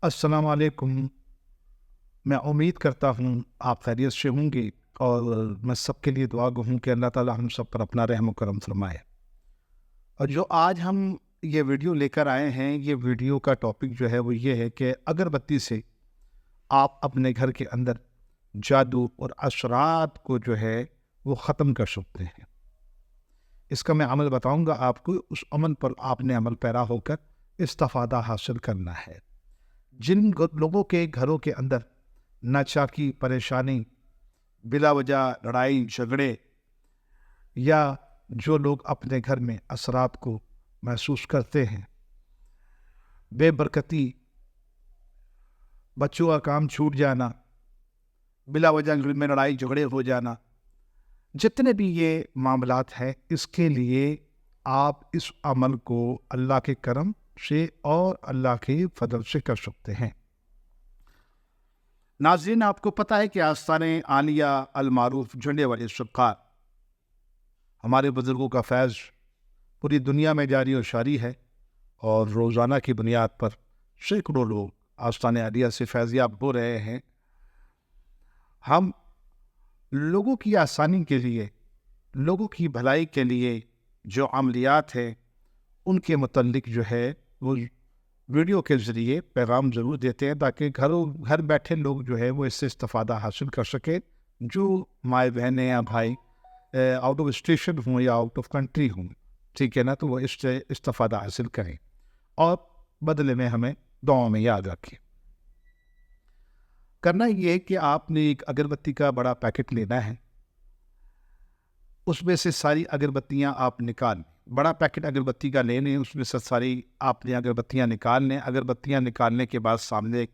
अस्सलाम वालेकुम। मैं उम्मीद करता हूँ आप खैरियत से होंगे और मैं सबके लिए दुआ गो हूँ कि अल्लाह ताला हम सब पर अपना रहम व करम फरमाए। और जो आज हम ये वीडियो लेकर आए हैं, ये वीडियो का टॉपिक जो है वो ये है कि अगरबत्ती से आप अपने घर के अंदर जादू और असरात को जो है वो ख़त्म कर सकते हैं। इसका मैं अमल बताऊँगा आपको, उस अमल पर आपने अमल पैरा होकर इस्तिफ़ादा हासिल करना है। जिन लोगों के घरों के अंदर नाचाकी, परेशानी, बिला वजह लड़ाई झगड़े, या जो लोग अपने घर में असरात को महसूस करते हैं, बेबरकती, बच्चों का काम छूट जाना, बिला वजह घर में लड़ाई झगड़े हो जाना, जितने भी ये मामलात हैं, इसके लिए आप इस अमल को अल्लाह के करम से और अल्लाह के फजल से कर सकते हैं। नाज़रीन, आपको पता है कि आस्ताने आलिया अल मारूफ झंडे वाले सरकार, हमारे बुजुर्गों का फैज़ पूरी दुनिया में जारी और शारी है और रोज़ाना की बुनियाद पर सैकड़ों लोग आस्ताने आलिया से फैज़याब हो रहे हैं। हम लोगों की आसानी के लिए, लोगों की भलाई के लिए जो अमलियात हैं, उनके मुतल्लिक जो है वो वीडियो के ज़रिए पैगाम ज़रूर देते हैं, ताकि घर बैठे लोग जो है वो इससे इस्तिफ़ादा हासिल कर सकें। जो माएँ बहनें या भाई आउट ऑफ स्टेशन हों या आउट ऑफ कंट्री हों, ठीक है ना, तो वो इससे इस्तिफ़ादा हासिल करें और बदले में हमें दुआओं में याद रखें। करना ये है कि आपने एक अगरबत्ती का बड़ा पैकेट लेना है, उसमें से सारी अगरबत्तियाँ आप निकाल लें। बड़ा पैकेट अगरबत्ती का ले लें, उसमें से सारी आपने अगरबत्तियाँ निकाल लें। अगरबत्तियाँ निकालने के बाद सामने एक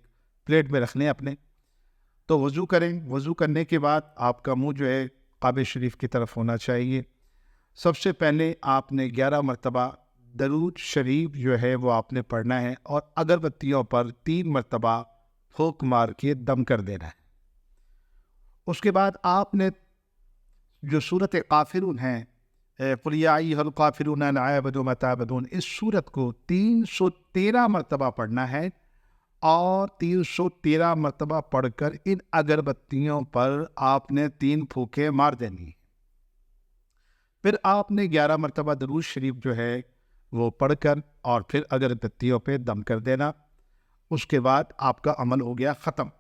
प्लेट में रख लें अपने। तो वज़ू करें। वज़ू करने के बाद आपका मुंह जो है काबे शरीफ की तरफ होना चाहिए। सबसे पहले आपने 11 मरतबा दरूद शरीफ जो है वो आपने पढ़ना है और अगरबत्तियों पर 3 मरतबा फूंक मार के दम कर देना है। उसके बाद आपने जो सूरत काफिरून है, कुल या अय्युहल काफिरून ला अअबुदु मा ताबुदून, इस सूरत को 313 मरतबा पढ़ना है और 313 मरतबा पढ़कर इन अगरबत्तियों पर आपने 3 फूंके मार देनी। फिर आपने 11 मरतबा दरूद शरीफ जो है वो पढ़कर और फिर अगरबत्तियों पे दम कर देना। उसके बाद आपका अमल हो गया ख़त्म।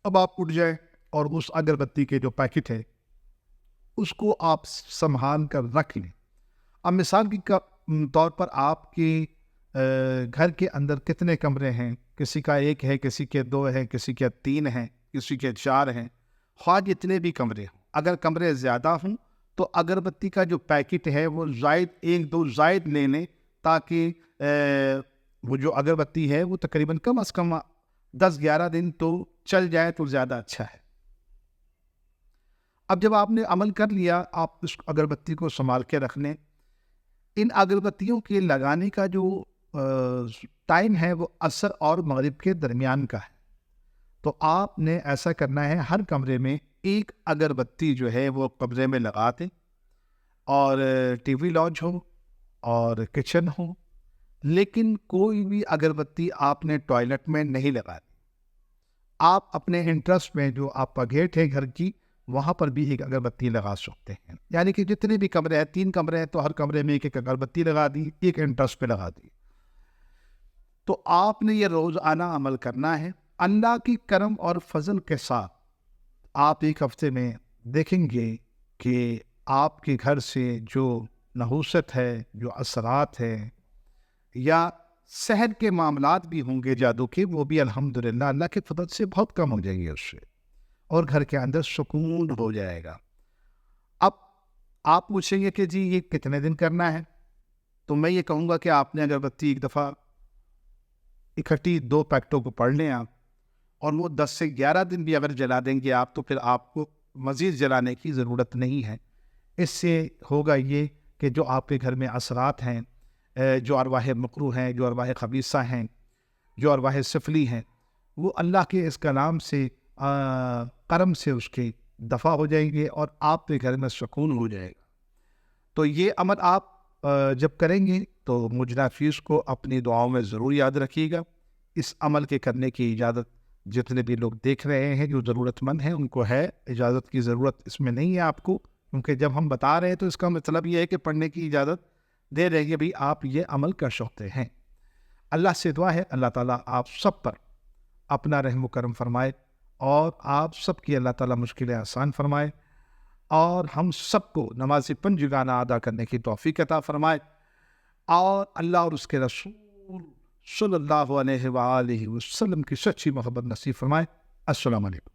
अब आप उठ जाए और उस अगरबत्ती के जो पैकेट है उसको आप संभाल कर रख लें। अब मिसाल की तौर पर आपके घर के अंदर कितने कमरे हैं? किसी का 1 है, किसी के 2 हैं, किसी के 3 हैं, किसी के 4 हैं। ख्वाह जितने भी कमरे हों, अगर कमरे ज़्यादा हों तो अगरबत्ती का जो पैकेट है वो ज़ायद 1-2 ज़ायद ले लें, ताकि वो जो अगरबत्ती है वो तकरीबन कम अज़ कम 10-11 दिन तो चल जाए तो ज़्यादा अच्छा है। अब जब आपने अमल कर लिया, आप उस अगरबत्ती को संभाल के रख लें। इन अगरबत्तियों के लगाने का जो टाइम है वो असर और मगरिब के दरमियान का है। तो आपने ऐसा करना है, हर कमरे में एक अगरबत्ती जो है वो कमरे में लगा दें, और टीवी लॉन्च हो और किचन हो, लेकिन कोई भी अगरबत्ती आपने टॉयलेट में नहीं लगानी। आप अपने इंटरेस्ट में जो आपका गेट है घर की, वहाँ पर भी एक अगरबत्ती लगा सकते हैं। यानी कि जितने भी कमरे हैं, 3 कमरे हैं तो हर कमरे में एक अगरबत्ती लगा दी, एक इंटरेस्ट पे लगा दी। तो आपने ये रोज़ाना अमल करना है। अल्लाह की करम और फजल के साथ आप एक हफ्ते में देखेंगे कि आपके घर से जो नहूसत है, जो असरात है, या सेहत के मामलात भी होंगे जादू के, वो भी अल्हम्दुलिल्लाह अल्लाह के फजल से बहुत कम हो जाएंगे उससे, और घर के अंदर सुकून हो जाएगा। अब आप पूछेंगे कि जी ये कितने दिन करना है? तो मैं ये कहूँगा कि आपने अगरबत्ती एक दफ़ा इकट्ठी 2 पैकेटों को पढ़ लें आप, और वो 10 से 11 दिन भी अगर जला देंगे आप, तो फिर आपको मज़ीद जलाने की ज़रूरत नहीं है। इससे होगा ये कि जो आपके घर में असरात हैं, जो अरवाह मकरू हैं, जो अरवाह खबीसा हैं, जो अरवाह सफली हैं, वो अल्लाह के इस कलाम से करम से उसके दफ़ा हो जाएंगे और आपके घर में सुकून हो जाएगा। तो ये अमल आप जब करेंगे तो मुजरा फीस को अपनी दुआओं में ज़रूर याद रखिएगा। اس عمل کے کرنے کی اجازت جتنے بھی لوگ دیکھ رہے ہیں جو ضرورت مند ہیں ان کو ہے. اجازت کی ضرورت اس میں نہیں ہے آپ کو، کیونکہ جب ہم بتا رہے ہیں تو اس کا مطلب یہ ہے کہ پڑھنے کی اجازت دے رہے ہیں کہ بھائی آپ یہ عمل کر سکتے ہیں. اللہ سے دعا ہے اللہ تعالیٰ آپ سب پر اپنا رحم و کرم فرمائے، اور آپ سب کی اللہ تعالیٰ مشکلیں آسان فرمائے، اور ہم سب کو نماز پنجگانہ ادا کرنے کی توفیق عطا فرمائے، اور اللہ اور اس کے رسول صلی اللہ علیہ وآلہ وسلم کی سچی محبت نصیب فرمائے. السلام علیکم.